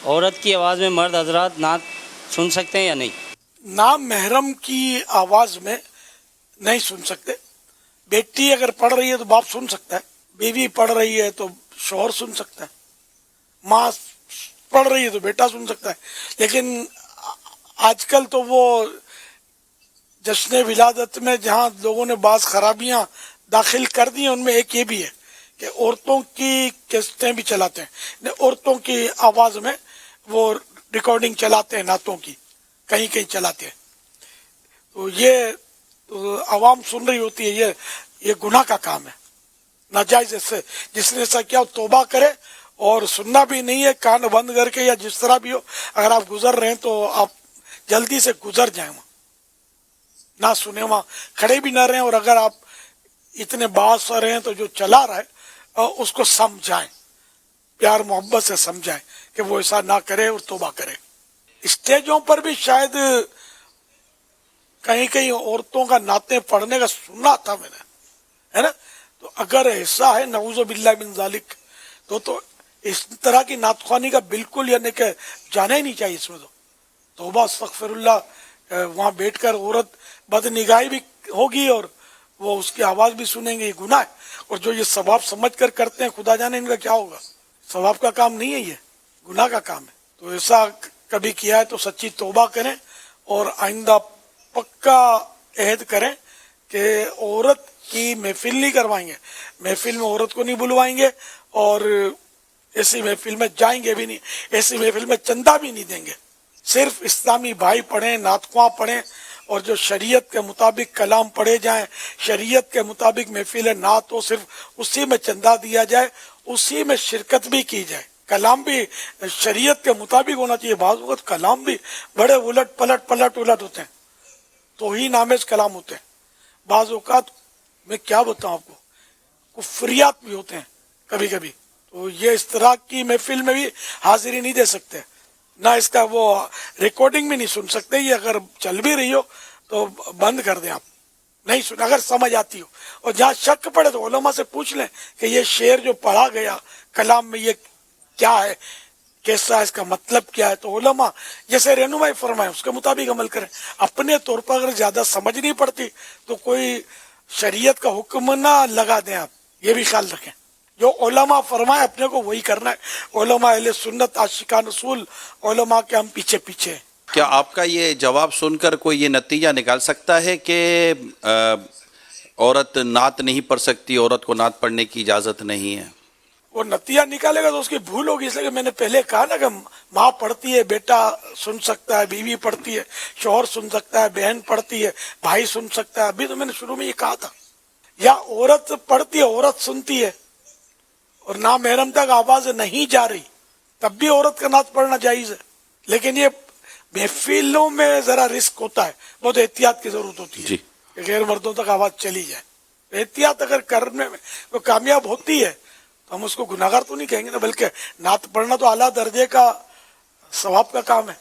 عورت کی آواز میں مرد حضرات نعت سن سکتے ہیں یا نہیں؟ نامحرم کی آواز میں نہیں سن سکتے. بیٹی اگر پڑھ رہی ہے تو باپ سن سکتا ہے, بیوی پڑھ رہی ہے تو شوہر سن سکتا ہے, ماں پڑھ رہی ہے تو بیٹا سن سکتا ہے. لیکن آج کل تو وہ جشن ولادت میں جہاں لوگوں نے بعض خرابیاں داخل کر دی ہیں, ان میں ایک یہ بھی ہے کہ عورتوں کی کیسٹیں بھی چلاتے ہیں, عورتوں کی آواز میں وہ ریکارڈنگ چلاتے ہیں, نعتوں کی کہیں کہیں چلاتے ہیں. تو یہ عوام سن رہی ہوتی ہے, یہ گناہ کا کام ہے, ناجائز. سے جس نے ایسا کیا توبہ کرے, اور سننا بھی نہیں ہے, کان بند کر کے یا جس طرح بھی ہو. اگر آپ گزر رہے ہیں تو آپ جلدی سے گزر جائیں, وہاں نہ سنیں, وہاں کھڑے بھی نہ رہیں. اور اگر آپ اتنے باس رہے ہیں تو جو چلا رہا ہے اس کو سمجھائیں, پیار محبت سے سمجھائیں کہ وہ ایسا نہ کرے اور توبہ کرے. اسٹیجوں پر بھی شاید کہیں کہیں عورتوں کا نعتیں پڑھنے کا سنا تھا میں نے, ہے نا. تو اگر ایسا ہے نعوذ باللہ من ذالک, تو اس طرح کی نعت خوانی کا بالکل یعنی کہ جانا ہی نہیں چاہیے. اس میں تو توبہ استغفر اللہ. وہاں بیٹھ کر عورت بد نگاہی بھی ہوگی اور وہ اس کی آواز بھی سنیں گے, یہ گناہ ہے. اور جو یہ ثواب سمجھ کر کرتے ہیں, خدا جانے ان کا کیا ہوگا. ثواب کا کام نہیں ہے, یہ گناہ کا کام ہے. تو ایسا کبھی کیا ہے تو سچی توبہ کریں, اور آئندہ پکا عہد کریں کہ عورت کی محفل نہیں کروائیں گے, محفل میں عورت کو نہیں بلوائیں گے, اور ایسی محفل میں جائیں گے بھی نہیں, ایسی محفل میں چندہ بھی نہیں دیں گے. صرف اسلامی بھائی پڑھیں, نعت خواں پڑھیں, اور جو شریعت کے مطابق کلام پڑھے جائیں, شریعت کے مطابق محفل نعت ہو, صرف اسی میں چندہ دیا جائے, اسی میں شرکت بھی کی جائے. کلام بھی شریعت کے مطابق ہونا چاہیے. بعض وقت کلام بھی بڑے الٹ پلٹ ہوتے ہیں, توہین آمیز کلام ہوتے ہیں. بعض اوقات میں کیا بتاؤں آپ کو, کفریات بھی ہوتے ہیں کبھی کبھی. تو یہ اس طرح کی محفل میں بھی حاضری نہیں دے سکتے, نہ اس کا وہ ریکارڈنگ بھی نہیں سن سکتے. یہ اگر چل بھی رہی ہو تو بند کر دیں, آپ نہیں سن اگر سمجھ آتی ہو. اور جہاں شک پڑے تو علماء سے پوچھ لیں کہ یہ شعر جو پڑھا گیا کلام میں یہ کیا ہے, کیسا ہے, اس کا مطلب کیا ہے. تو علماء جیسے رہنمائی فرمائیں اس کے مطابق عمل کریں. اپنے طور پر اگر زیادہ سمجھ نہیں پڑتی تو کوئی شریعت کا حکم نہ لگا دیں, آپ یہ بھی خیال رکھیں. جو علماء فرمائے اپنے کو وہی کرنا ہے. علماء اہل سنت عاشقان رسول, علماء کے ہم پیچھے پیچھے ہیں. کیا آپ کا یہ جواب سن کر کوئی یہ نتیجہ نکال سکتا ہے کہ عورت نعت نہیں پڑھ سکتی, عورت کو نعت پڑھنے کی اجازت نہیں ہے؟ وہ نتیجہ نکالے گا تو اس کی بھول ہوگی. اس لیے کہ میں نے پہلے کہا نا کہ ماں پڑھتی ہے, بیٹا سن سکتا ہے, بیوی پڑھتی ہے, شوہر سن سکتا ہے, بہن پڑھتی ہے, بھائی سن سکتا ہے. ابھی تو میں نے شروع میں یہ کہا تھا. یا عورت پڑھتی ہے, عورت سنتی ہے, اور نامحرم تک آواز نہیں جا رہی, تب بھی عورت کا نعت پڑھنا جائز ہے. لیکن یہ محفلوں میں ذرا رسک ہوتا ہے, بہت احتیاط کی ضرورت ہوتی ہے کہ غیر مردوں تک آواز چلی جائے. احتیاط اگر کرنے میں وہ کامیاب ہوتی ہے تو ہم اس کو گناہگار تو نہیں کہیں گے نا, بلکہ نعت پڑھنا تو اعلیٰ درجے کا ثواب کا کام ہے.